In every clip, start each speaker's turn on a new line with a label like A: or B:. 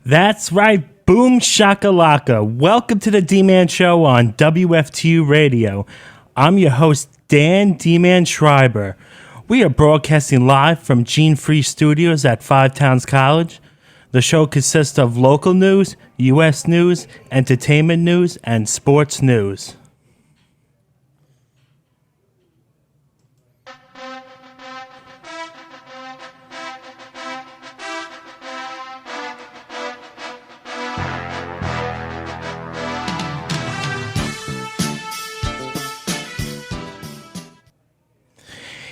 A: That's right. Boom shakalaka. Welcome to the D-Man Show on WFTU Radio. I'm your host, Dan D-Man Schreiber. We are broadcasting live from Gene Free Studios at Five Towns College. The show consists of local news, U.S. news, entertainment news, and sports news.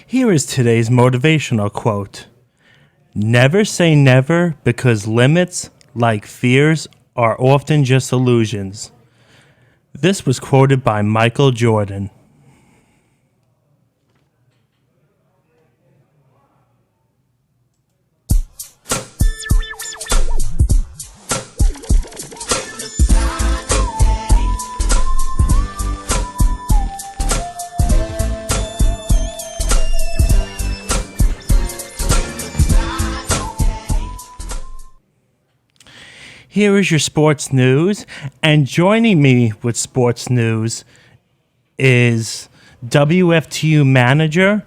A: Here is today's motivational quote. Never say never because limits, like fears, are often just illusions. This was quoted by Michael Jordan. Here is your sports news, and joining me with sports news is WFTU manager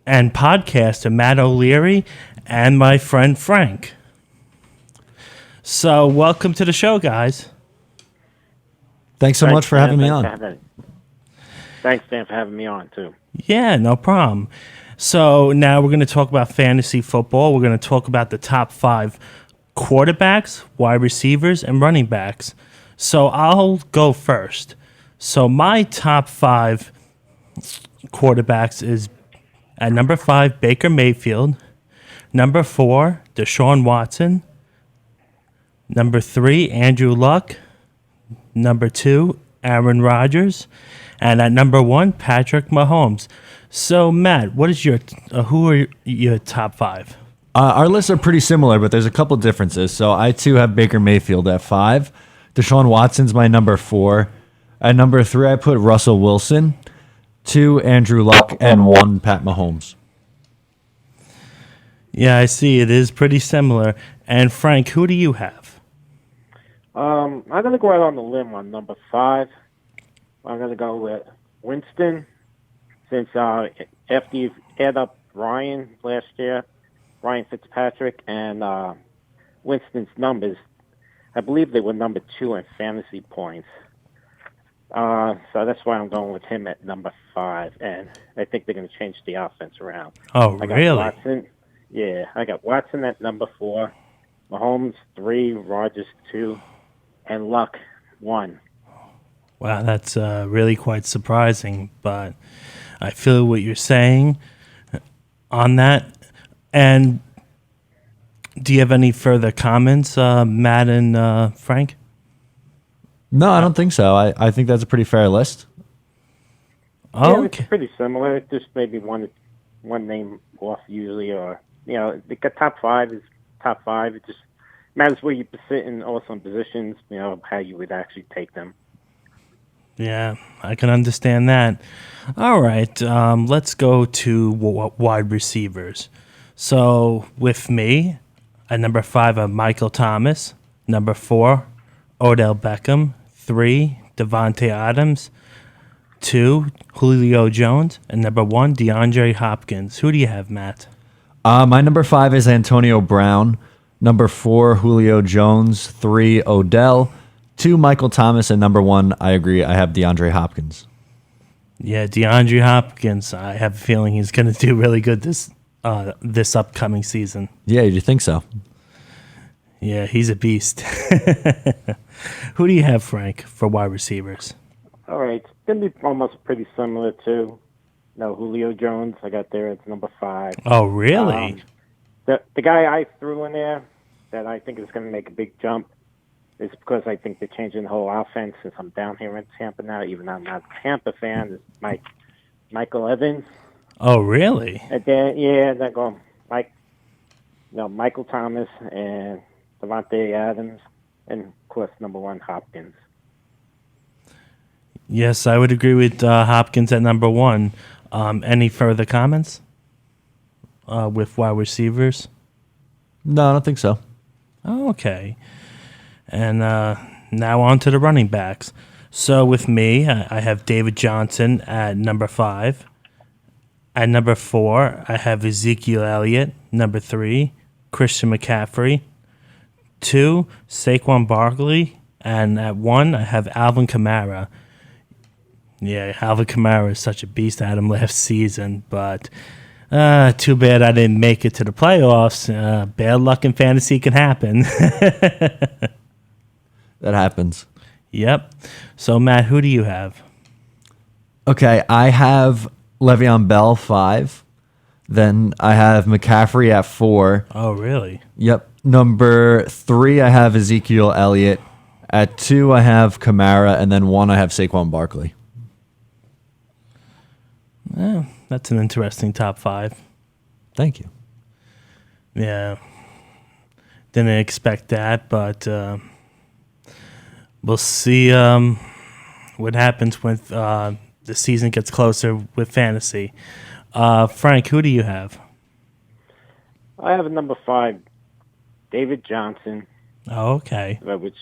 A: and podcaster Matt O'Leary and my friend Frank. So welcome to the show, guys.
B: Thanks so much for having me on.
C: Thanks, Dan, for having me on, too.
A: Yeah, no problem. So now we're going to talk about fantasy football. We're going to talk about the top 5 quarterbacks, wide receivers, and running backs. So I'll go first. So my top 5 quarterbacks is at number 5, Baker Mayfield. Number 4, Deshaun Watson. Number 3, Andrew Luck. Number 2, Aaron Rodgers. And at number 1, Patrick Mahomes. So Matt, what is who are your top 5?
B: Our lists are pretty similar, but there's a couple differences. So I too have Baker Mayfield at 5. Deshaun Watson's my number 4. At number 3, I put Russell Wilson. 2, Andrew Luck, and 1, Pat Mahomes.
A: Yeah, I see. It is pretty similar. And Frank, who do you have?
C: I'm going to go out on the limb on number 5. I'm going to go with Winston, since after you add up Ryan last year, Ryan Fitzpatrick, and Winston's numbers, I believe they were number 2 in fantasy points. So that's why I'm going with him at number 5, and I think they're going to change the offense around.
A: Oh,
C: I got
A: really?
C: Watson. Yeah, I got Watson at number 4, Mahomes 3, Rodgers 2, and Luck 1.
A: Wow, that's really quite surprising, but I feel what you're saying on that. And do you have any further comments, Matt and Frank?
B: No, I don't think so. I think that's a pretty fair list.
A: Oh,
C: yeah,
A: okay.
C: It's pretty similar. Just maybe one name off usually, or the top 5 is top 5. It just matters where you sit in all some positions. How you would actually take them.
A: Yeah, I can understand that. All right, let's go to wide receivers. So with me, at number 5, Michael Thomas. Number 4, Odell Beckham. 3, Devontae Adams. 2, Julio Jones. And number 1, DeAndre Hopkins. Who do you have, Matt?
B: My number 5 is Antonio Brown. Number 4, Julio Jones. 3, Odell. 2, Michael Thomas. And number 1, I agree, I have DeAndre Hopkins.
A: Yeah, DeAndre Hopkins. I have a feeling he's going to do really good this upcoming season.
B: Yeah, you think so?
A: Yeah, he's a beast. Who do you have, Frank, for wide receivers?
C: All right, it's going to be almost pretty similar to Julio Jones. I got there at number 5.
A: Oh, really?
C: The guy I threw in there that I think is going to make a big jump is because I think they're changing the whole offense since I'm down here in Tampa now, even though I'm not a Tampa fan, is Michael Evans.
A: Oh, really?
C: And then, they're going Michael Thomas and Devontae Adams, and, of course, number 1, Hopkins.
A: Yes, I would agree with Hopkins at number 1. Any further comments with wide receivers?
B: No, I don't think so.
A: Oh, okay. And now on to the running backs. So with me, I have David Johnson at number 5. At number 4, I have Ezekiel Elliott. Number 3, Christian McCaffrey. 2, Saquon Barkley. And at 1, I have Alvin Kamara. Yeah, Alvin Kamara is such a beast. I had him last season, but too bad I didn't make it to the playoffs. Bad luck in fantasy can happen.
B: That happens.
A: Yep. So, Matt, who do you have?
B: Okay, I have Le'Veon Bell 5. Then I have McCaffrey at 4.
A: Oh, really?
B: Yep. Number 3, I have Ezekiel Elliott. At 2, I have Kamara, and then 1, I have Saquon Barkley.
A: That's an interesting top 5.
B: Thank you.
A: Yeah. Didn't expect that, but we'll see what happens when the season gets closer with fantasy. Frank, who do you have?
C: I have a number 5, David Johnson,
A: Oh, okay.
C: which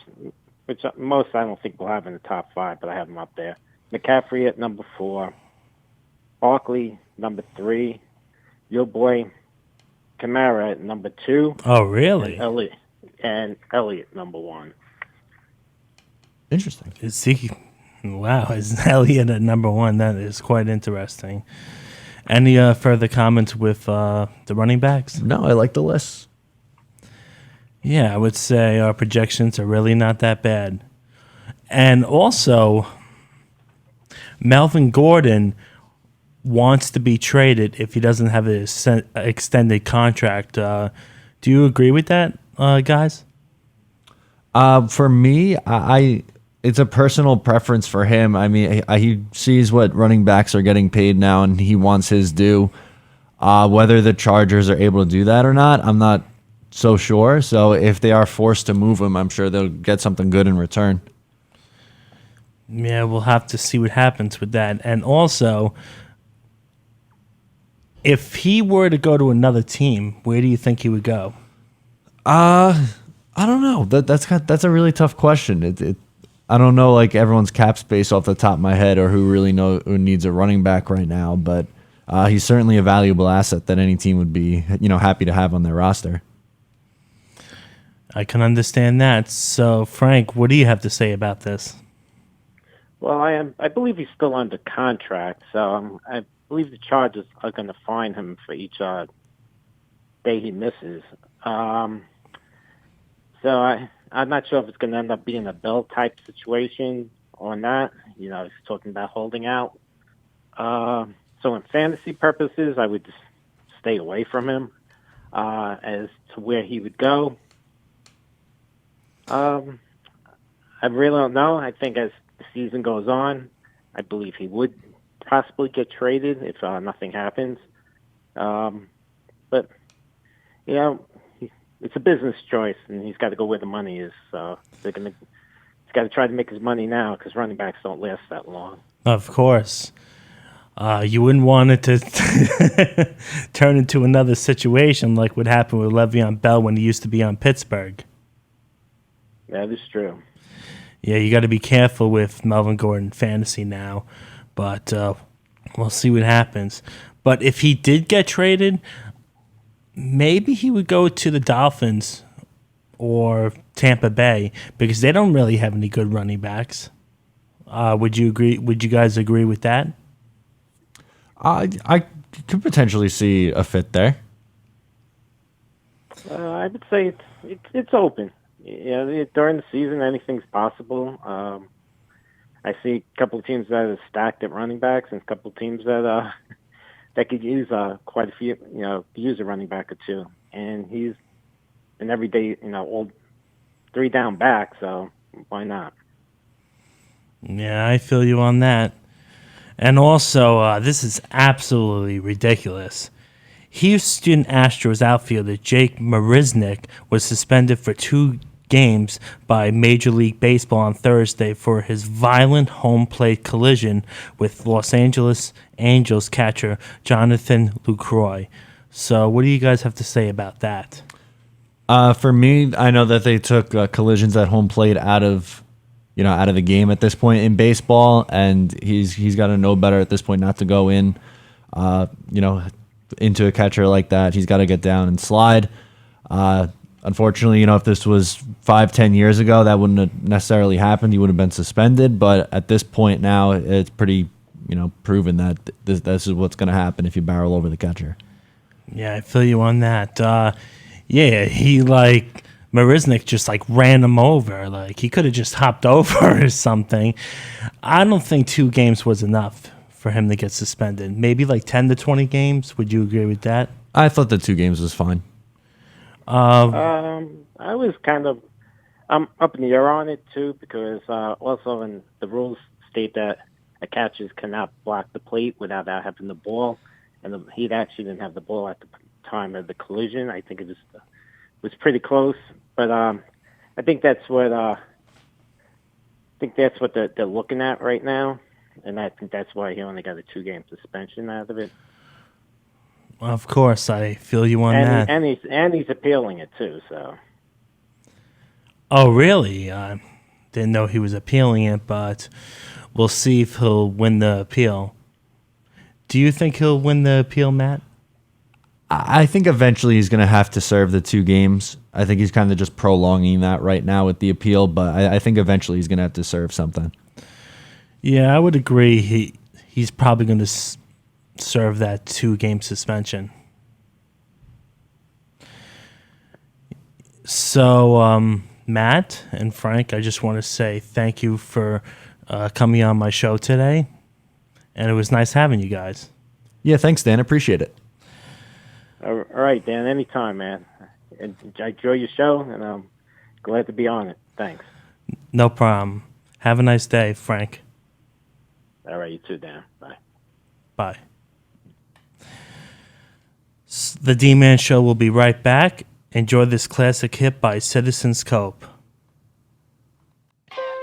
C: most I don't think we'll have in the top 5, but I have him up there. McCaffrey at number 4, Barkley number 3, your boy Kamara at number 2,
A: Oh, really?
C: and Elliott number 1.
B: Interesting.
A: Wow, is Elliott at number 1? That is quite interesting. Any further comments with the running backs?
B: No, I like the list.
A: Yeah, I would say our projections are really not that bad. And also, Melvin Gordon wants to be traded if he doesn't have an extended contract. Do you agree with that, guys?
B: For me, it's a personal preference for him. I mean, he sees what running backs are getting paid now, and he wants his due. Whether the Chargers are able to do that or not, I'm not so sure. So if they are forced to move him, I'm sure they'll get something good in return.
A: Yeah, we'll have to see what happens with that. And also, if he were to go to another team, where do you think he would go?
B: I don't know. That's a really tough question. I don't know like everyone's cap space off the top of my head or who needs a running back right now, but he's certainly a valuable asset that any team would be happy to have on their roster.
A: I can understand that. So, Frank, what do you have to say about this?
C: Well, I believe he's still under contract, so I believe the Chargers are going to fine him for each day he misses. So I'm not sure if it's going to end up being a Bell type situation or not. He's talking about holding out. So in fantasy purposes, I would just stay away from him. As to where he would go, I really don't know. I think as the season goes on, I believe he would possibly get traded if nothing happens. But it's a business choice, and he's got to go where the money is. So he's got to try to make his money now because running backs don't last that long.
A: Of course. You wouldn't want it to turn into another situation like what happened with Le'Veon Bell when he used to be on Pittsburgh.
C: That is true.
A: Yeah, you got to be careful with Melvin Gordon fantasy now, but we'll see what happens. But if he did get traded, maybe he would go to the Dolphins or Tampa Bay because they don't really have any good running backs. Would you agree? Would you guys agree with that?
B: I could potentially see a fit there.
C: I would say it's open. During the season, anything's possible. I see a couple of teams that are stacked at running backs, and a couple of teams that could use quite a few. Use a running back or two, and he's an everyday, old 3-down back. So why not?
A: Yeah, I feel you on that. And also, this is absolutely ridiculous. Houston Astros outfielder Jake Marisnick was suspended for 2 games by Major League Baseball on Thursday for his violent home plate collision with Los Angeles Angels catcher Jonathan Lucroy. So what do you guys have to say about that?
B: For me, I know that they took collisions at home plate out of the game at this point in baseball, and he's got to know better at this point not to go in, into a catcher like that. He's got to get down and slide. Unfortunately, if this was 5-10 years ago, that wouldn't have necessarily happened. He would have been suspended. But at this point now, it's pretty, proven that this is what's going to happen if you barrel over the catcher.
A: Yeah, I feel you on that. He Marisnik just ran him over. He could have just hopped over or something. I don't think 2 games was enough for him to get suspended. Maybe 10 to 20 games. Would you agree with that?
B: I thought the 2 games was fine.
C: I was I'm up in the air on it too, because also in the rules state that a catcher cannot block the plate without having the ball, and he actually didn't have the ball at the time of the collision. I think it was pretty close, but I think that's what they're looking at right now, and I think that's why he only got a 2-game suspension out of it.
A: Of course, I feel you on that.
C: And he's appealing it too. So.
A: Oh, really? Didn't know he was appealing it, but we'll see if he'll win the appeal. Do you think he'll win the appeal, Matt?
B: I think eventually he's going to have to serve the 2 games. I think he's kind of just prolonging that right now with the appeal, but I think eventually he's going to have to serve something. Yeah,
A: I would agree. He's probably going to serve that 2-game suspension. So, Matt and Frank, I just want to say thank you for coming on my show today, and it was nice having you guys.
B: Yeah, thanks, Dan. Appreciate it.
C: All right, Dan. Anytime, man. I enjoy your show, and I'm glad to be on it. Thanks.
A: No problem. Have a nice day, Frank.
C: All right, you too, Dan. Bye.
A: Bye. The D-Man Show will be right back. Enjoy this classic hit by Citizens Cope.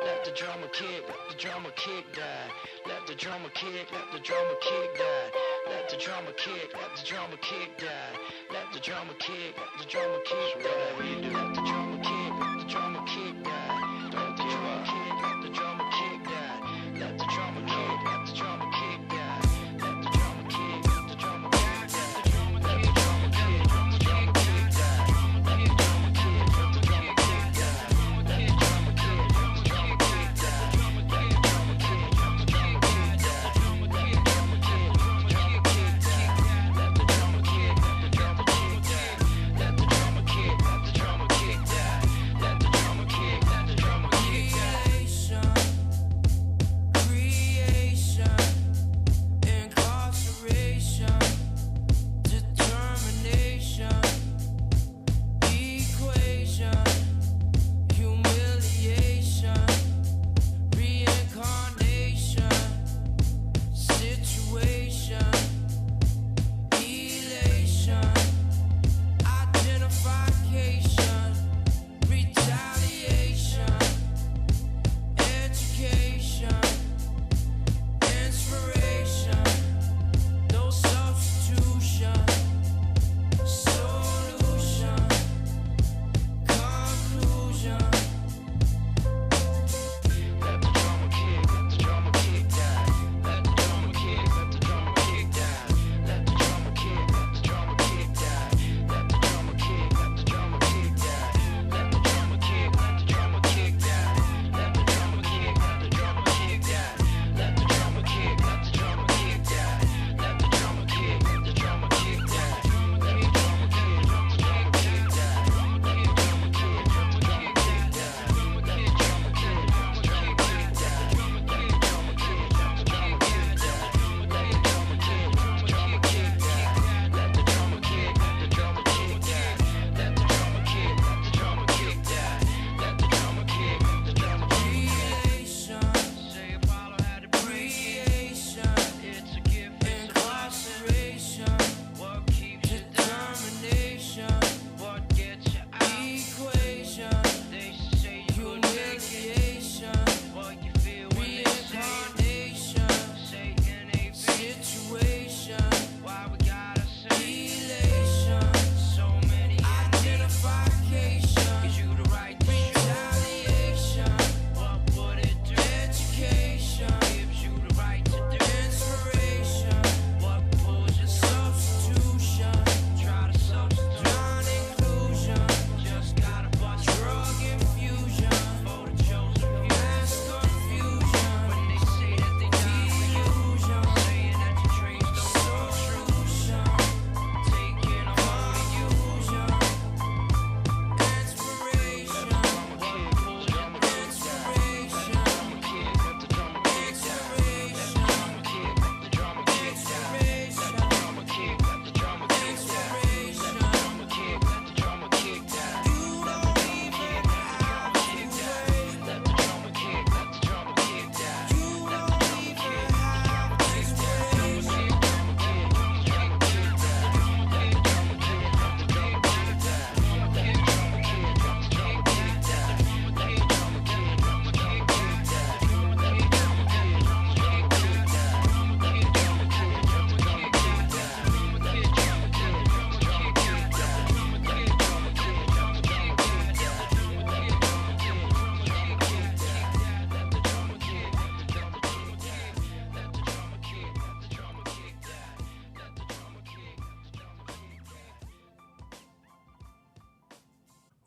D: Let the drummer kick, let the drummer kick die. Let the drummer kick, let the drummer kick die. Let the drummer kick, let the drummer kick die. Let the drummer kick, let the drummer kick die. Let the drummer kick, let the drummer kick die. Let the drummer kick, let the drummer kick die. Let the drummer kick, let the drummer kick die. Let the drummer kick, let the drummer kick die. Let the drummer kick, let the drummer kick die. Let the drummer kick, let the drummer kick die. Let the drummer kick, let the drummer kick die. Let the drummer kick, let the drummer kick die. Let the drummer kick, let the drummer kick die. Let the drummer kick, let the drummer kick die. Let the drummer kick, let the drummer kick die.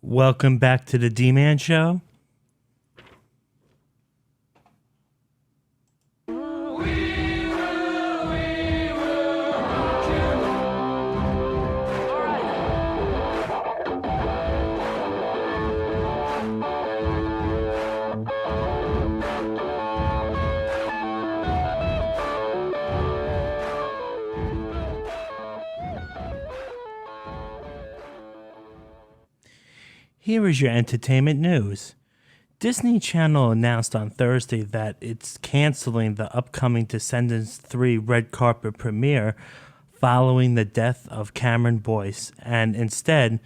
A: Welcome back to the D-Man Show. Here is your entertainment news. Disney Channel announced on Thursday that it's canceling the upcoming Descendants 3 red carpet premiere following the death of Cameron Boyce, and instead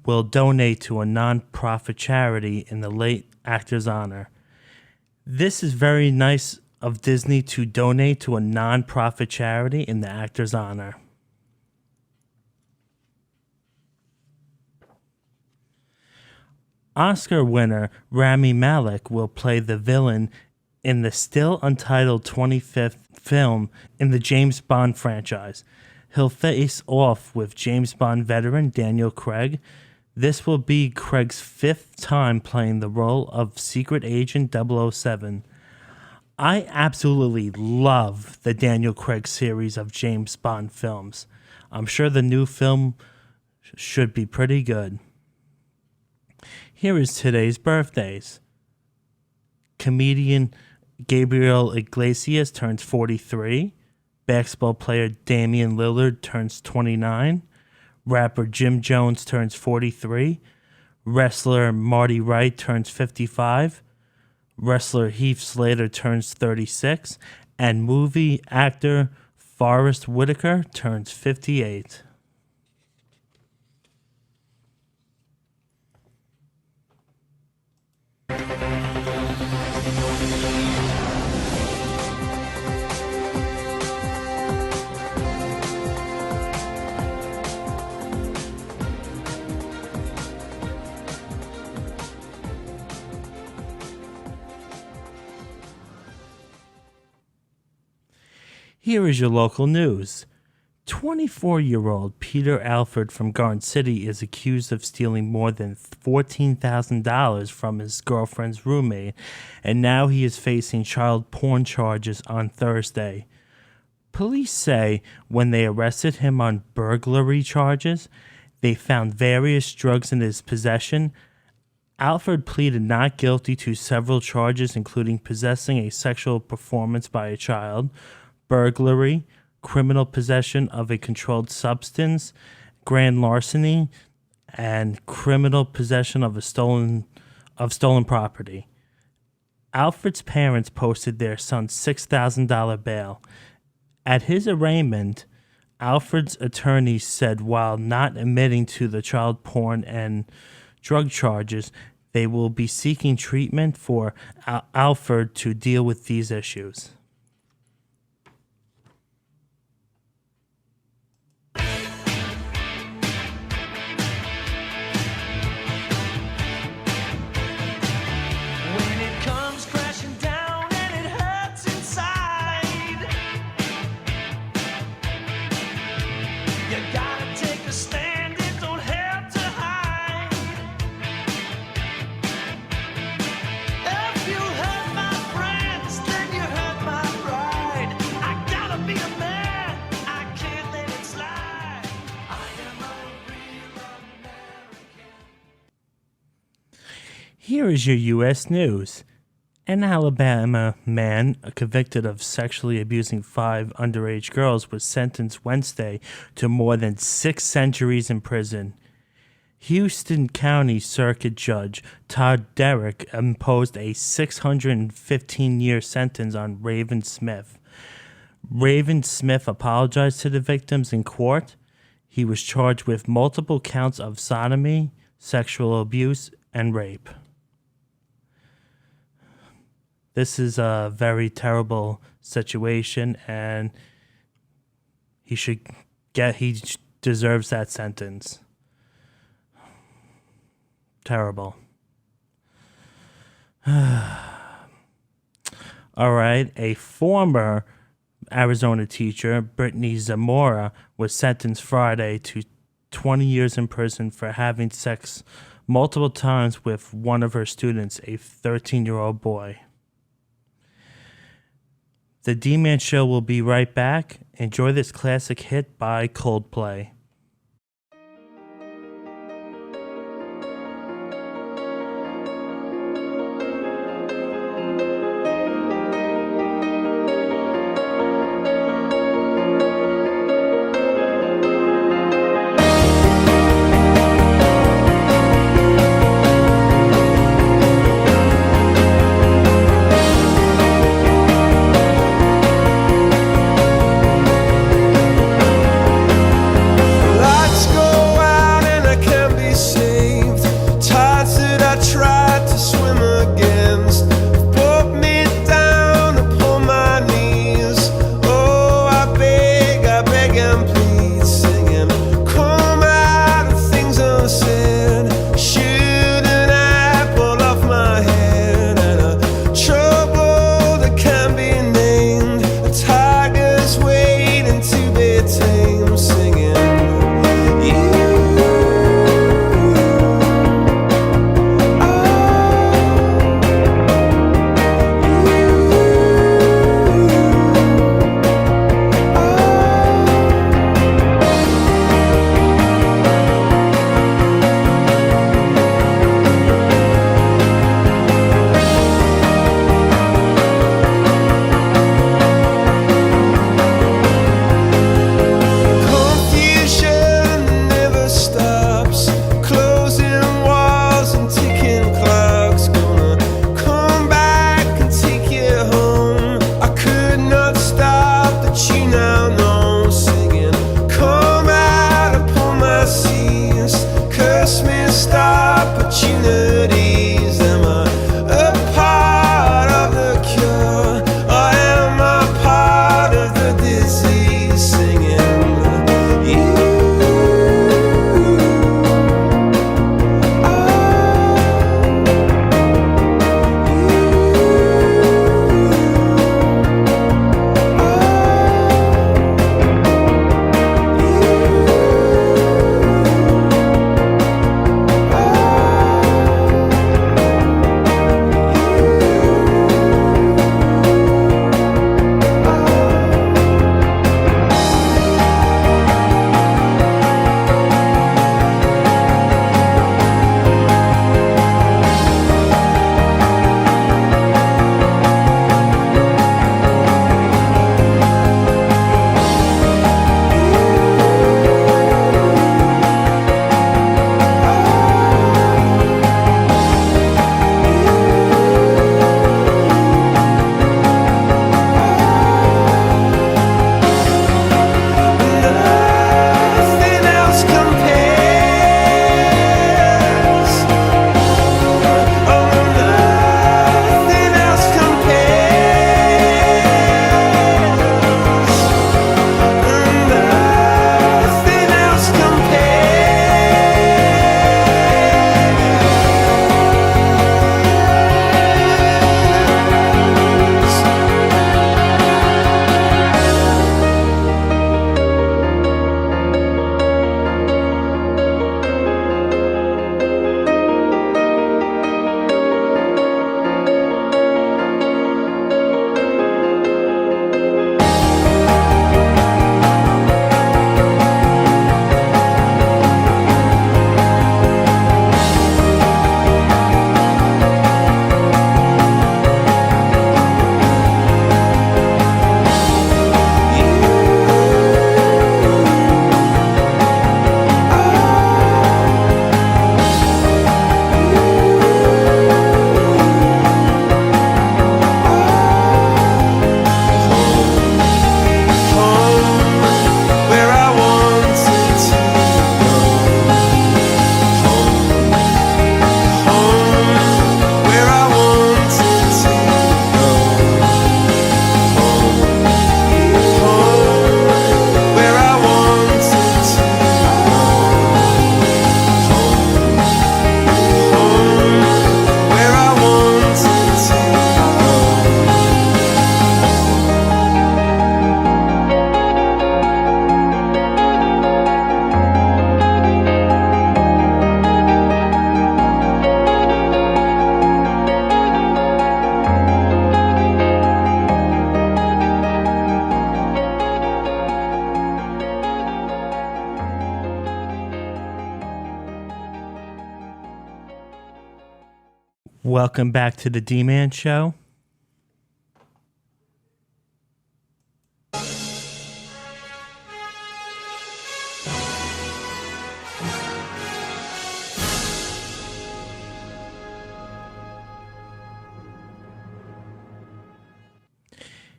A: will donate to a non-profit charity in the late actor's honor. This is very nice of Disney to donate to a non-profit charity in the actor's honor. Oscar winner Rami Malek will play the villain in the still untitled 25th film in the James Bond franchise. He'll face off with James Bond veteran Daniel Craig. This will be Craig's 5th time playing the role of Secret Agent 007. I absolutely love the Daniel Craig series of James Bond films. I'm sure the new film should be pretty good. Here is today's birthdays. Comedian Gabriel Iglesias turns 43. Basketball player Damian Lillard turns 29. Rapper Jim Jones turns 43. Wrestler Marty Wright turns 55. Wrestler Heath Slater turns 36. And movie actor Forrest Whitaker turns 58. Here is your local news. 24-year-old Peter Alford from Garden City is accused of stealing more than $14,000 from his girlfriend's roommate, and now he is facing child porn charges on Thursday. Police say when they arrested him on burglary charges, they found various drugs in his possession. Alford pleaded not guilty to several charges, including possessing a sexual performance by a child, burglary, criminal possession of a controlled substance, grand larceny, and criminal possession of stolen property. Alfred's parents posted their son's $6,000 bail. At his arraignment, Alfred's attorney said while not admitting to the child porn and drug charges, they will be seeking treatment for Alfred to deal with these issues. Here is your U.S. news. An Alabama man convicted of sexually abusing 5 underage girls was sentenced Wednesday to more than 6 centuries in prison. Houston County Circuit Judge Todd Derrick imposed a 615-year sentence on Raven Smith. Raven Smith apologized to the victims in court. He was charged with multiple counts of sodomy, sexual abuse, and rape. This is a very terrible situation, and he deserves that sentence. Terrible. All right, a former Arizona teacher, Brittany Zamora, was sentenced Friday to 20 years in prison for having sex multiple times with one of her students, a 13-year-old boy. The D-Man Show will be right back. Enjoy this classic hit by Coldplay. Welcome back to the D-Man Show.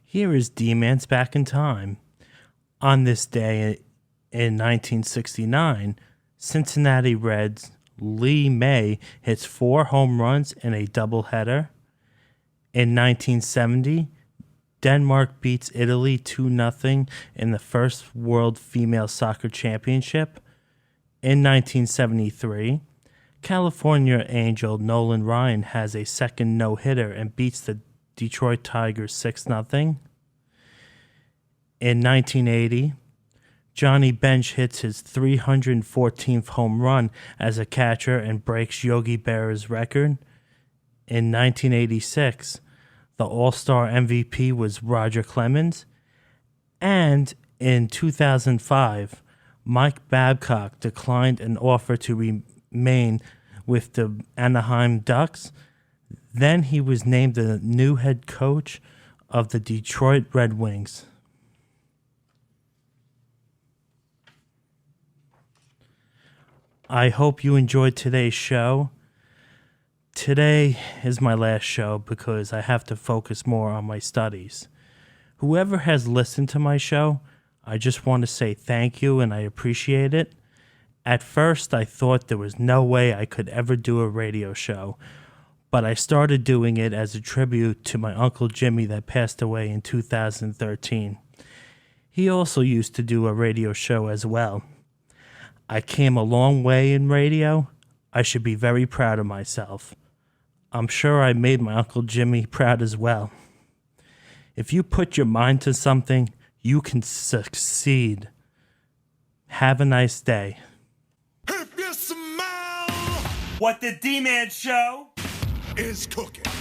A: Here is D-Man's Back in Time. On this day in 1969, Cincinnati Reds Lee May hits 4 home runs in a doubleheader. In 1970, Denmark beats Italy 2-0 in the first World Female Soccer Championship. In 1973, California Angel Nolan Ryan has a second no-hitter and beats the Detroit Tigers 6-0. In 1980, Johnny Bench hits his 314th home run as a catcher and breaks Yogi Berra's record. In 1986, the All-Star MVP was Roger Clemens. And in 2005, Mike Babcock declined an offer to remain with the Anaheim Ducks. Then he was named the new head coach of the Detroit Red Wings. I hope you enjoyed today's show. Today is my last show because I have to focus more on my studies. Whoever has listened to my show, I just want to say thank you and I appreciate it. At first, I thought there was no way I could ever do a radio show, but I started doing it as a tribute to my Uncle Jimmy that passed away in 2013. He also used to do a radio show as well. I came a long way in radio. I should be very proud of myself. I'm sure I made my Uncle Jimmy proud as well. If you put your mind to something, you can succeed. Have a nice day.
E: If you smell
A: What the D-Man Show
E: is cooking.